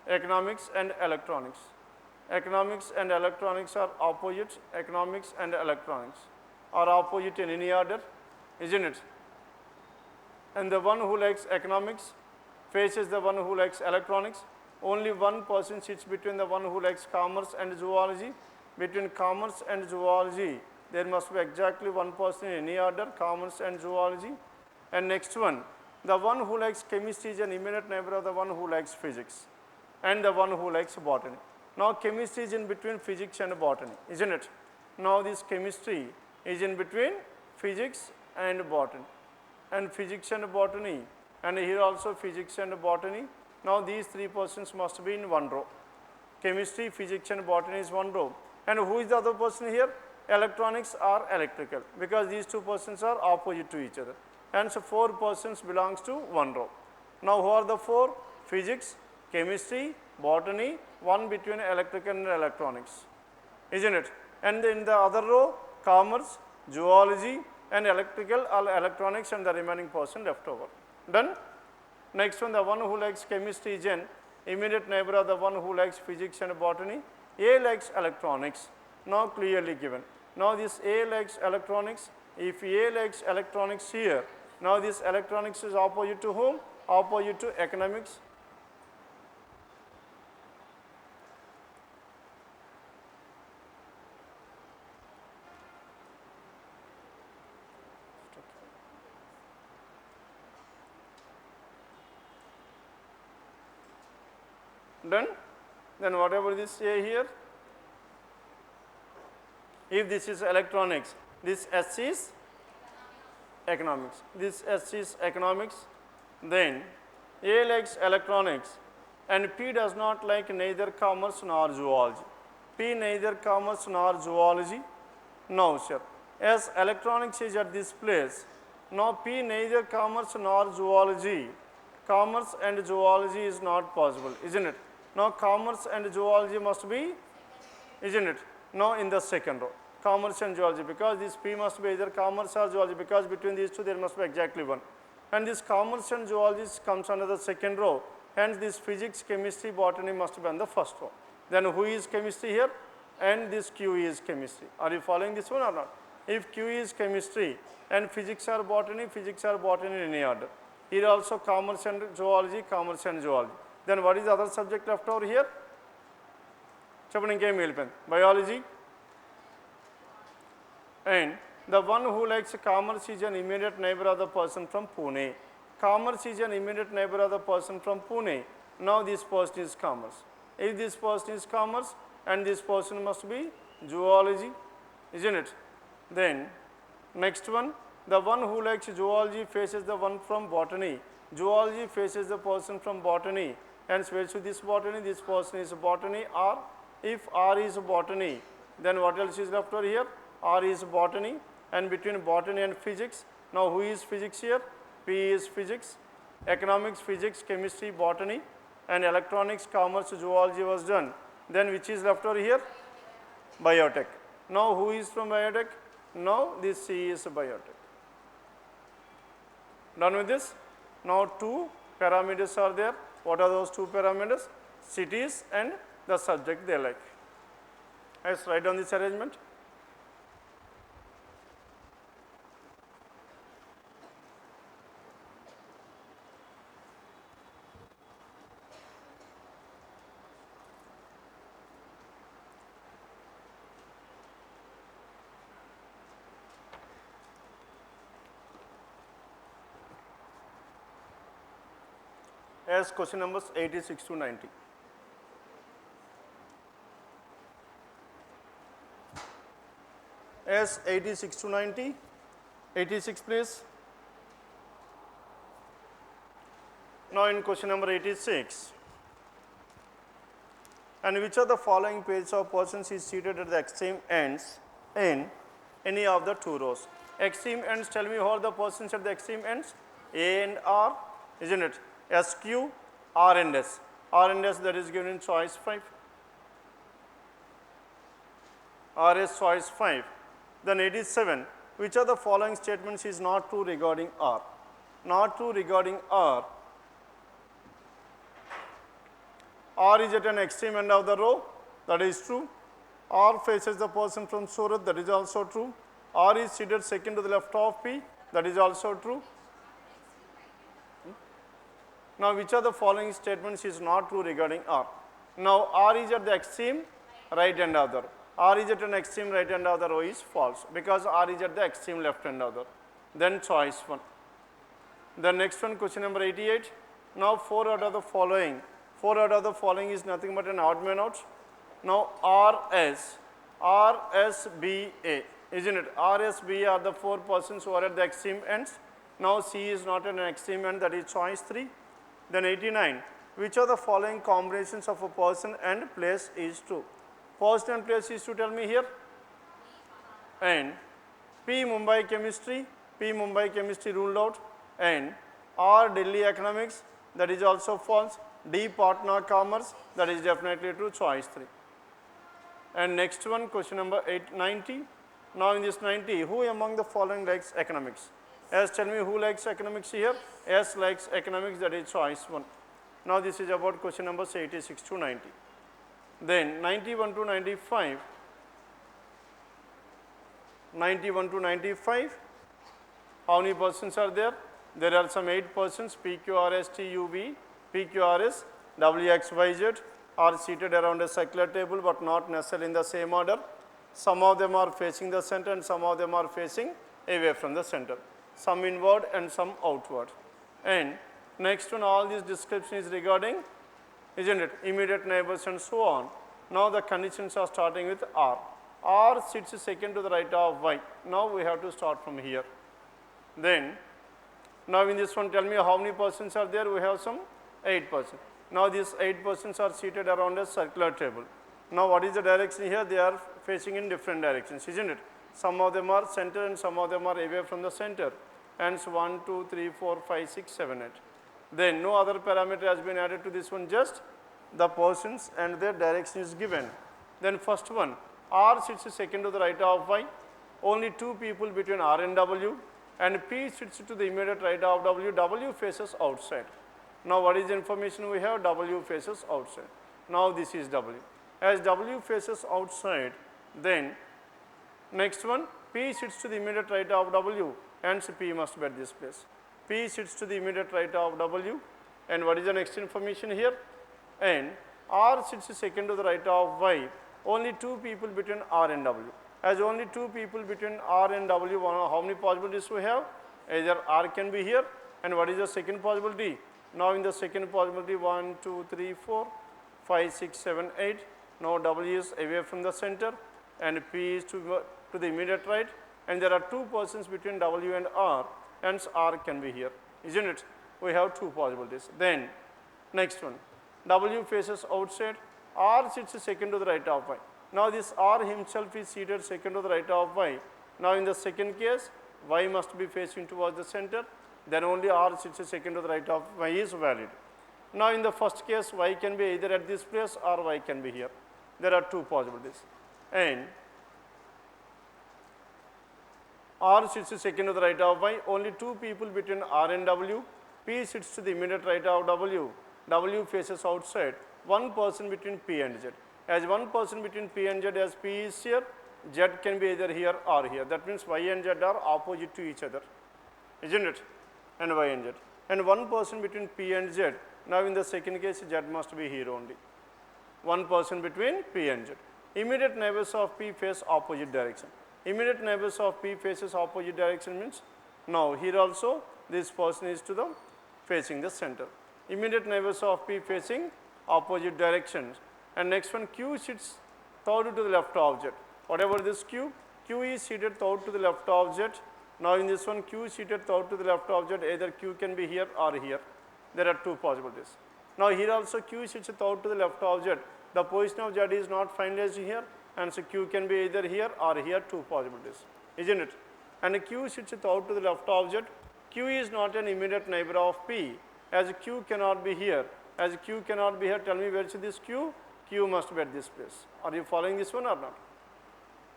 Economics and electronics. Economics and electronics are opposite. Economics and electronics are opposite in any order, isn't it? And the one who likes economics faces the one who likes electronics. Only one person sits between the one who likes commerce and zoology. Between commerce and zoology, there must be exactly one person in any order, commerce and zoology. And next one, the one who likes chemistry is an immediate neighbor of the one who likes physics and the one who likes botany. Now chemistry is in between physics and botany, isn't it? Now this chemistry is in between physics and botany, and physics and botany, and here also physics and botany. Now these three persons must be in one row. Chemistry, physics and botany is one row. And who is the other person here? Electronics or electrical, because these two persons are opposite to each other. And so four persons belongs to one row. Now who are the four? Physics, chemistry, botany, one between electrical and electronics, isn't it? And in the other row, commerce, zoology, and electrical or electronics, and the remaining person left over. Done? Next one, the one who likes chemistry is an immediate neighbor of the one who likes physics and botany. A likes electronics, now clearly given. Now this A likes electronics. If A likes electronics here, now this electronics is opposite to whom? Opposite to economics. Done? Then whatever this A here, if this is electronics, this S is economics, this S is economics, then A likes electronics and P does not like neither commerce nor zoology. P neither commerce nor zoology. Now sir, as electronics is at this place, now P neither commerce nor zoology. Commerce and zoology is not possible, isn't it? Now commerce and zoology must be, isn't it? Now in the second row, commerce and zoology, because this P must be either commerce or zoology, because between these two there must be exactly one. And this commerce and zoology comes under the second row, hence this physics, chemistry, botany must be on the first row. Then who is chemistry here? And this Q is chemistry. Are you following this one or not? If Q is chemistry and physics or botany in any order. Here also commerce and zoology, Then what is the other subject left over here? Biology. And the one who likes commerce is an immediate neighbor of the person from Pune. Commerce is an immediate neighbor of the person from Pune. Now this person is commerce. If this person is commerce and this person must be zoology, isn't it? Then next one, the one who likes zoology faces the one from botany. Zoology faces the person from botany. Hence, where should this botany? This person is botany. R. If R is botany, then what else is left over here? R is botany, and between botany and physics. Now, who is physics here? P is physics. Economics, physics, chemistry, botany, and electronics, commerce, zoology was done. Then which is left over here? Biotech. Now, who is from biotech? Now, this C is biotech. Done with this? Now, two parameters are there. What are those two parameters? Cities and the subject they like. Let's write down this arrangement. As question numbers 86 to 90. As 86 to 90, 86 please. Now in question number 86, and which of the following pairs of persons is seated at the extreme ends in any of the two rows? Extreme ends, tell me who are the persons at the extreme ends? A and R, isn't it? SQ, R and S. R and S, that is given in choice 5. R is choice 5. Then 87, which of the following statements is not true regarding R? Not true regarding R. R is at an extreme end of the row, that is true. R faces the person from Surat, that is also true. R is seated second to the left of P, that is also true. Now, which of the following statements is not true regarding R? Now, R is at the extreme right end of the row. R is at an extreme right end of the row is false, because R is at the extreme left end of the row. Then choice 1. The next one, question number 88. Now, 4 out of the following is nothing but an odd man out. Now, RSBA, isn't it? RSBA are the 4 persons who are at the extreme ends. Now, C is not at an extreme end, that is choice 3. Then 89, which of the following combinations of a person and place is true? Person and place is to tell me here. And P Mumbai chemistry ruled out, and R Delhi economics, that is also false. D Patna commerce, that is definitely true, choice 3. And next one, question number 90. Now in this 90, who among the following likes economics? S, tell me who likes economics here? S likes economics, that is choice 1. Now this is about question numbers 86 to 90. Then 91 to 95. 91 to 95. How many persons are there? There are some 8 persons, PQRSTUV, PQRS, WXYZ are seated around a circular table, but not necessarily in the same order. Some of them are facing the center and some of them are facing away from the center. Some inward and some outward. And next one, all this description is regarding, isn't it, immediate neighbors and so on. Now the conditions are starting with R. R sits second to the right of Y. Now we have to start from here. Then, now in this one, tell me how many persons are there? We have some 8 persons. Now these 8 persons are seated around a circular table. Now what is the direction here? They are facing in different directions, isn't it? Some of them are center and some of them are away from the center. And so 1, 2, 3, 4, 5, 6, 7, 8. Then no other parameter has been added to this one, just the persons and their direction is given. Then first one, R sits second to the right of Y. Only 2 people between R and W, and P sits to the immediate right of W. W faces outside. Now what is the information we have? W faces outside. Now this is W. As W faces outside, then next one, P sits to the immediate right of W, hence P must be at this place. P sits to the immediate right of W, and what is the next information here? And R sits second to the right of Y. Only 2 people between R and W. As only 2 people between R and W, how many possibilities we have? Either R can be here, and what is the second possibility? Now in the second possibility 1, 2, 3, 4, 5, 6, 7, 8. Now W is away from the center and P is to the immediate right, and there are two persons between W and R, hence R can be here, isn't it? We have two possibilities. Then next one, W faces outside, R sits second to the right of Y. Now this R himself is seated second to the right of Y. Now in the second case, Y must be facing towards the center, then only R sits second to the right of Y is valid. Now in the first case, Y can be either at this place or Y can be here. There are two possibilities. And R sits second to the right of Y, only two people between R and W. P sits to the immediate right of W. W faces outside, one person between P and Z. As one person between P and Z, as P is here, Z can be either here or here. That means Y and Z are opposite to each other, isn't it? And Y and Z. And one person between P and Z. Now in the second case, Z must be here only. One person between P and Z. Immediate neighbors of P face opposite direction. Immediate neighbors of P faces opposite direction means, now here also this person is to the facing the center. Immediate neighbors of P facing opposite directions. And next one, Q sits third to the left of Z. Whatever this Q is seated third to the left of Z. Now in this one, Q is seated third to the left of Z, either Q can be here or here. There are two possibilities. Now here also Q sits third to the left of Z. The position of Z is not finalized here, and so Q can be either here or here, two possibilities, isn't it? And Q sits third to the left of Z. Q is not an immediate neighbor of P, as Q cannot be here. As Q cannot be here, tell me where is this Q? Q must be at this place. Are you following this one or not?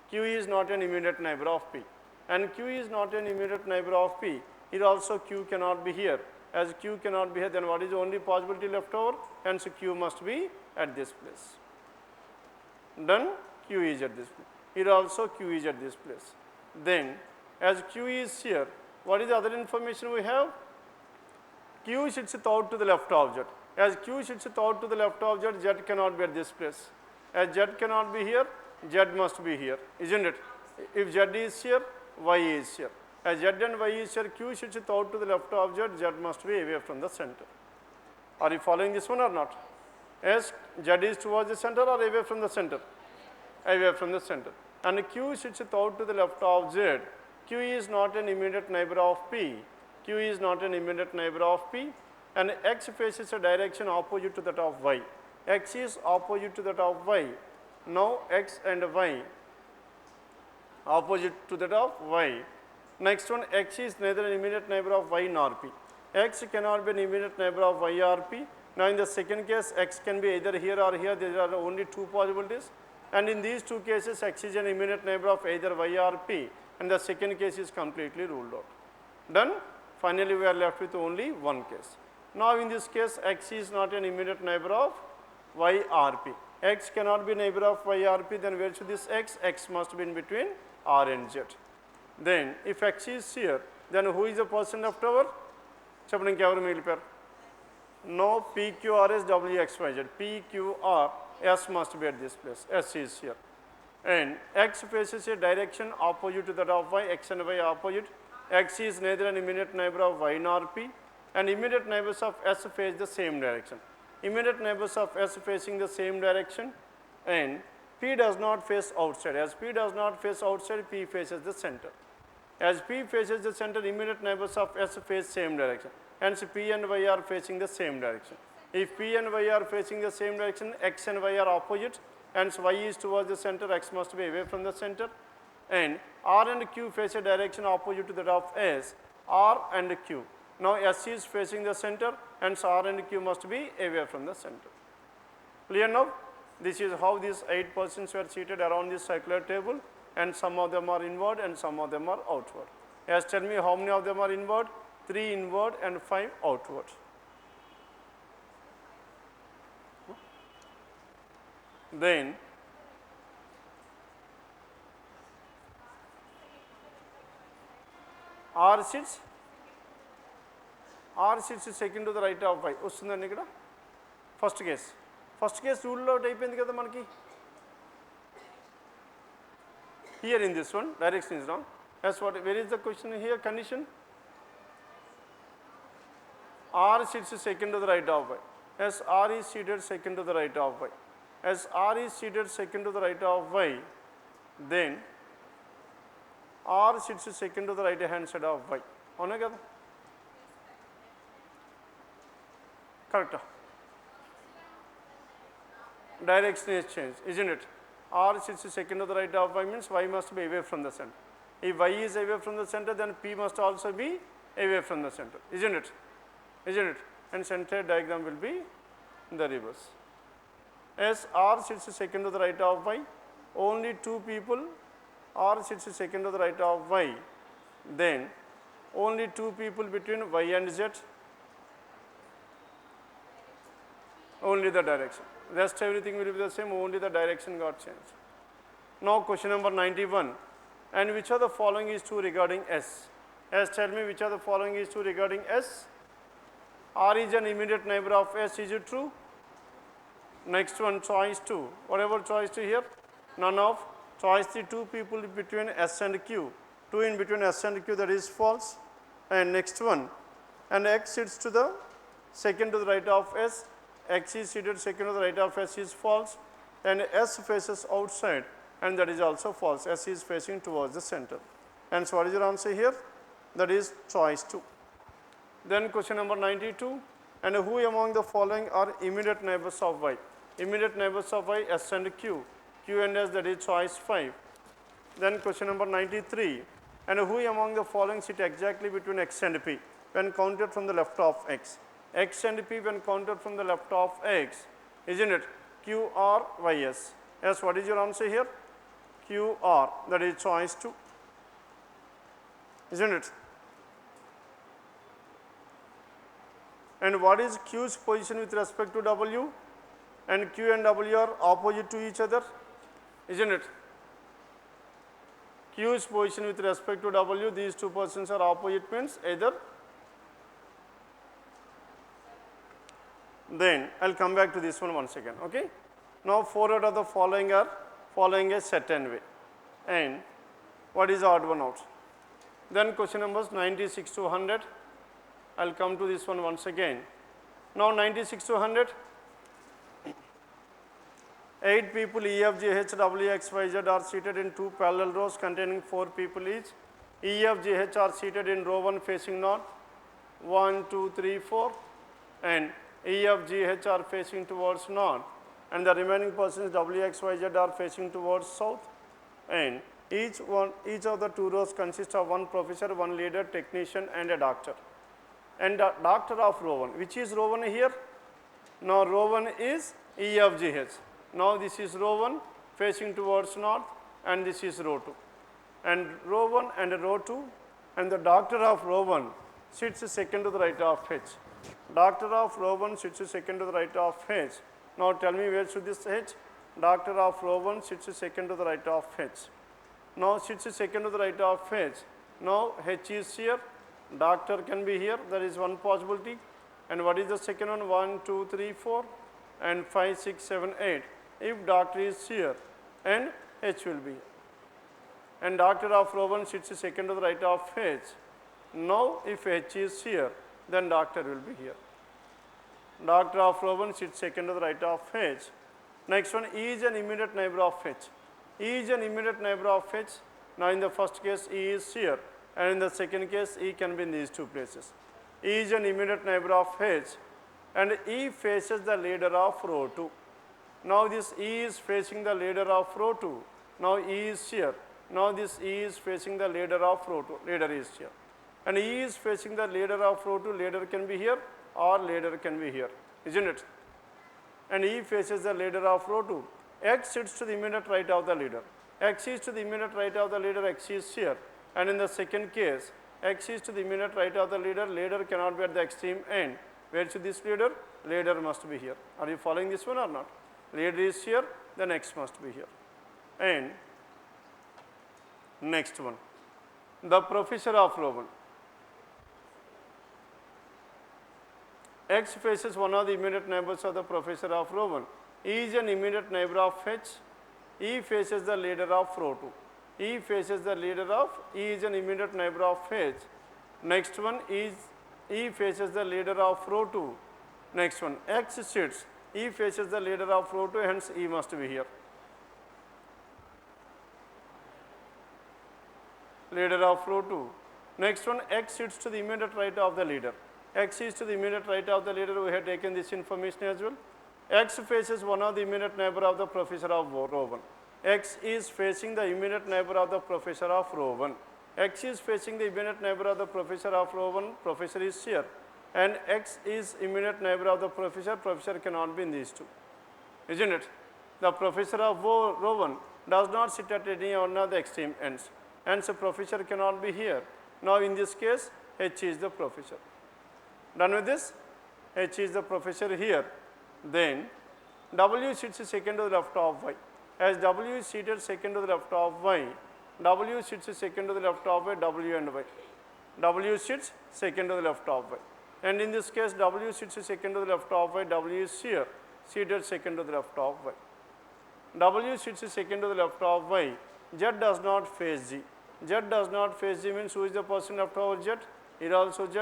Q is not an immediate neighbor of P. And Q is not an immediate neighbor of P. Here also Q cannot be here. As Q cannot be here, then what is the only possibility left over? And so Q must be at this place. Done? Q is at this place. Here also Q is at this place. Then, as Q is here, what is the other information we have? Q sits third to the left of Z. As Q sits third to the left of Z, Z cannot be at this place. As Z cannot be here, Z must be here, isn't it? If Z is here, Y is here. As Z and Y is here, Q sits third to the left of Z, Z must be away from the center. Are you following this one or not? As Z is towards the center or away from the center? Away from the center. And Q sits third to the left of Z. Q is not an immediate neighbor of P. Q is not an immediate neighbor of P. And X faces a direction opposite to that of Y. X is opposite to that of Y. Now X and Y opposite to that of Y. Next one, X is neither an immediate neighbor of Y nor P. X cannot be an immediate neighbor of Y or P. Now in the second case, X can be either here or here. There are only two possibilities. And in these two cases, X is an immediate neighbor of either Y or P. And the second case is completely ruled out. Done? Finally, we are left with only one case. Now in this case, X is not an immediate neighbor of Y or P. X cannot be neighbor of Y or P, then where should this X? X must be in between R and Z. Then if X is here, then who is the person left over? Chapman kevaru migilipoyaru? No, P, Q, R, S, W, X, Y, Z. P, Q, R, S must be at this place. S is here. And X faces a direction opposite to that of Y, X and Y opposite. X is neither an immediate neighbor of Y nor P. And immediate neighbors of S face the same direction. Immediate neighbors of S facing the same direction, and P does not face outside. As P does not face outside, P faces the center. As P faces the center, immediate neighbors of S face same direction. Hence P and Y are facing the same direction. If P and Y are facing the same direction, X and Y are opposite, hence Y is towards the center, X must be away from the center. And R and Q face a direction opposite to that of S, R and Q. Now S is facing the center, hence R and Q must be away from the center. Clear now? This is how these 8 persons were seated around this circular table, and some of them are inward and some of them are outward. Yes, tell me how many of them are inward? 3 inward and 5 outward. Then R sits second to the right of Y. వస్తుందండి ఇక్కడ first case rule out అయిపోయింది కదా మనకి. Here in this one, direction is wrong. As what, where is the question here, condition? R sits second to the right of Y. As R is seated second to the right of Y. As R is seated second to the right of Y, then R sits second to the right hand side of Y. అవునా కదా? కరెక్టా? Direction is changed, isn't it? R sits second to the right of Y means Y must be away from the center. If Y is away from the center, then P must also be away from the center, isn't it? Isn't it? And center diagram will be the reverse. As R sits second to the right of Y, only two people, R sits second to the right of Y, then only two people between Y and Z, only the direction. Rest everything will be the same, only the direction got changed. Now question number 91, and which of the following is true regarding S? S, tell me which of the following is true regarding S? R is an immediate neighbor of S, is it true? Next one, choice 2. Whatever choice 2 here? None of. Choice 3, two people between S and Q. 2 in between S and Q, that is false. And next one, and X sits to the second to the right of S. X is seated second to the right of S is false. And S faces outside, and that is also false. S is facing towards the center. And so what is your answer here? That is choice 2. Then question number 92, and who among the following are immediate neighbors of Y? Immediate neighbors of Y, S and Q. Q and S, that is choice 5. Then question number 93, and who among the following sit exactly between X and P when counted from the left of X? X and P when counted from the left of X, isn't it? Q, R, Y, S. Yes, what is your answer here? Q, R, that is choice 2. Isn't it? And what is Q's position with respect to W? And Q and W are opposite to each other, isn't it? Q's position with respect to W, these two positions are opposite means either. Then I'll come back to this one once again, okay? Now 4 out of the following are following a certain way. And what is the odd one out? Then question numbers 96 to 100. I'll come to this one once again. Now 96 to 100. 8 people E, F, G, H, W, X, Y, Z are seated in 2 parallel rows containing 4 people each. E, F, G, H are seated in row 1 facing north, 1, 2, 3, 4, and E, F, G, H are facing towards north, and the remaining persons W, X, Y, Z are facing towards south, and each of the 2 rows consists of 1 professor, 1 leader, technician, and a doctor. And the doctor of row 1, which is row 1 here? Now row 1 is E, F, G, H. Now this is row 1 facing towards north, and this is row 2. And row 1 and row 2, and the doctor of row 1 sits second to the right of H. Doctor of row 1 sits second to the right of H. Now tell me where should this H? Doctor of row 1 sits second to the right of H. Now sits second to the right of H. Now H is here, doctor can be here, there is one possibility. And what is the second one? 1, 2, 3, 4, and 5, 6, 7, 8. If doctor is here, and H will be here. And doctor of row 1 sits second to the right of H. Now if H is here, then doctor will be here. Doctor of row 1 sits second to the right of H. Next one, E is an immediate neighbor of H. E is an immediate neighbor of H. Now in the first case, E is here, and in the second case, E can be in these 2 places. E is an immediate neighbor of H, and E faces the leader of row 2. Now this E is facing the leader of row 2. Now E is here. Now this E is facing the leader of row 2. Leader is here. And E is facing the leader of row 2. Leader can be here or leader can be here, isn't it? And E faces the leader of row 2. X sits to the immediate right of the leader. X is to the immediate right of the leader. X is here. And in the second case, X is to the immediate right of the leader. Leader cannot be at the extreme end. Where should this leader? Leader must be here. Are you following this one or not? Leader is here, then X must be here. And next one, the professor of row 1. X faces one of the immediate neighbors of the professor of row 1. E is an immediate neighbor of H. E faces the leader of row 2. E faces the leader of, E is an immediate neighbor of H. Next one is E faces the leader of row 2. Next one, X sits, E faces the leader of row 2, hence E must be here. Leader of row 2. Next one, X sits to the immediate right of the leader. X is to the immediate right of the leader, we have taken this information as well. X faces one of the immediate neighbor of the professor of row 1. X is facing the immediate neighbor of the professor of row 1. X is facing the immediate neighbor of the professor of row 1, professor is here. And X is immediate neighbor of the professor, professor cannot be in these two, isn't it? The professor of row 1 does not sit at any one of the extreme ends, hence the professor cannot be here. Now in this case, H is the professor. Done with this? H is the professor here. Then W sits second to the left of Y. As W is seated second to the left of Y, W sits second to the left of Y, W and Y. W sits second to the left of Y. And in this case, W sits second to the left of Y, W is here, seated second to the left of Y. W sits second to the left of Y, Z does not face G. Z does not face G means who is the person left over Z? Here also Z.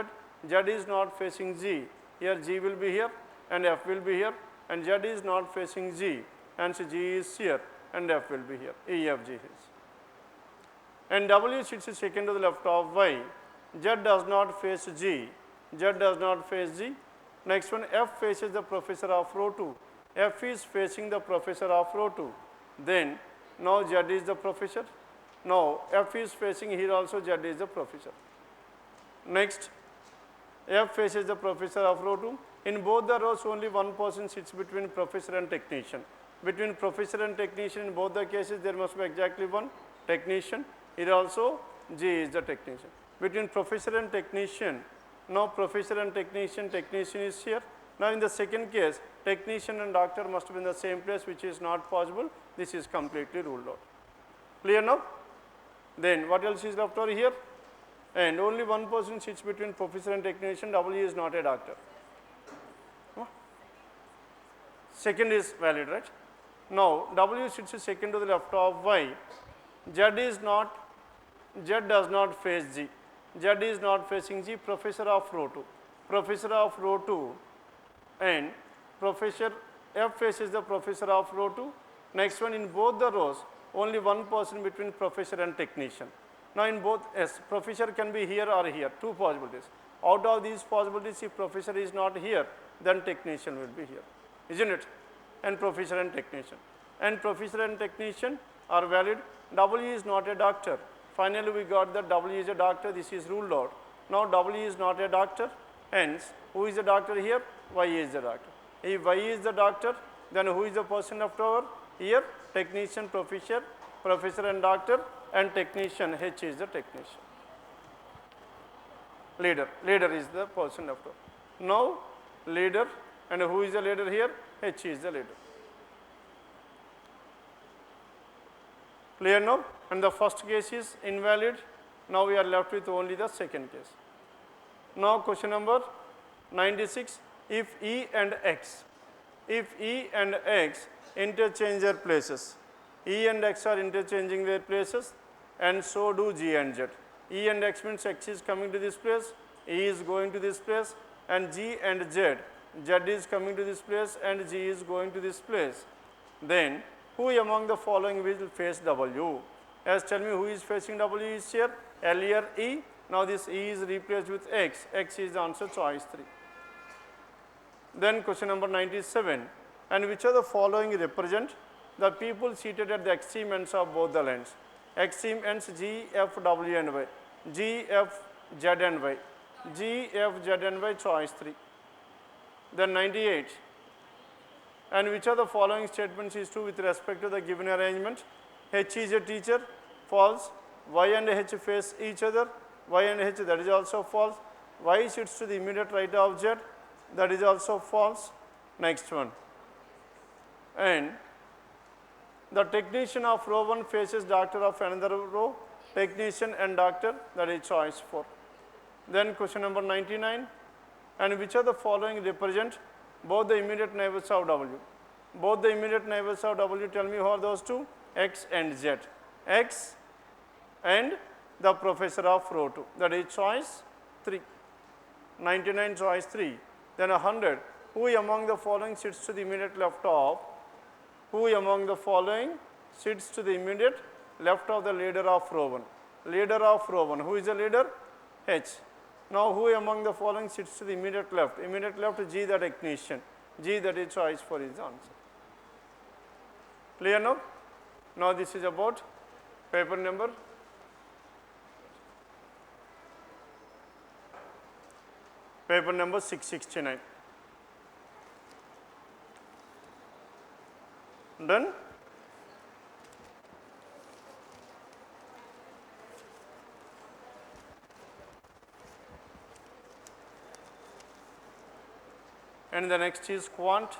Z is not facing G. Here G will be here and F will be here, and Z is not facing G, hence G is here and F will be here. E, F, G is. And W sits second to the left of Y. Z does not face G. Z does not face G. Next one, F faces the professor of row 2. F is facing the professor of row 2. Then now Z is the professor. Now F is facing here also, Z is the professor. Next, F faces the professor of row 2. In both the rows, only one person sits between professor and technician. Between professor and technician, in both the cases, there must be exactly one technician. Here also, G is the technician. Between professor and technician, now professor and technician, technician is here. Now in the second case, technician and doctor must be in the same place, which is not possible. This is completely ruled out. Clear now? Then what else is left over here? And only one person sits between professor and technician, W is not a doctor. Second is valid, right? Now W sits second to the left of Y. Z does not face G. Z is not facing G, professor of row 2. Professor of row 2 and professor F faces the professor of row 2. Next one, in both the rows, only one person between professor and technician. Now in both, yes, professor can be here or here, two possibilities. Out of these possibilities, if professor is not here, then technician will be here, isn't it? And professor and technician. And professor and technician are valid. W is not a doctor. Finally, we got that W is a doctor, this is ruled out. Now W is not a doctor, hence who is the doctor here? Y is the doctor. If Y is the doctor, then who is the person left over? Here, technician, professor and doctor, and technician, H is the technician. Leader is the person left over. Now leader, and who is the leader here? H is the leader. Clear now? And the first case is invalid. Now we are left with only the second case. Now question number 96. If E and X interchange their places, E and X are interchanging their places, and so do G and Z. E and X means X is coming to this place, E is going to this place, and G and Z is coming to this place and G is going to this place. Then who among the following will face W? As tell me who is facing W is here, earlier E, now this E is replaced with X, X is the answer, choice 3. Then question number 97, and which of the following represent the people seated at the extreme ends of both the lines? Extreme ends G, F, W and Y, G, F, Z and Y, G, F, Z and Y, choice 3. Then 98, and which of the following statements is true with respect to the given arrangement? H is a teacher, false. Y and H face each other, Y and H, that is also false. Y sits to the immediate right of Z, that is also false. Next one, and the technician of row 1 faces doctor of another row, technician and doctor, that is choice 4. Then question number 99, and which of the following represent both the immediate neighbors of W? Both the immediate neighbors of W, tell me who are those two? X and Z. X and the professor of row 2, that is choice 3. 99 choice 3. Then 100. Who among the following sits to the immediate left of? Who among the following sits to the immediate left of the leader of row 1? Leader of row 1. Who is the leader? H. Now, who among the following sits to the immediate left? Immediate left, G, the technician. G, that is choice 4 is the answer. Clear now? Now, this is about paper number 669. Done? And the next is quant.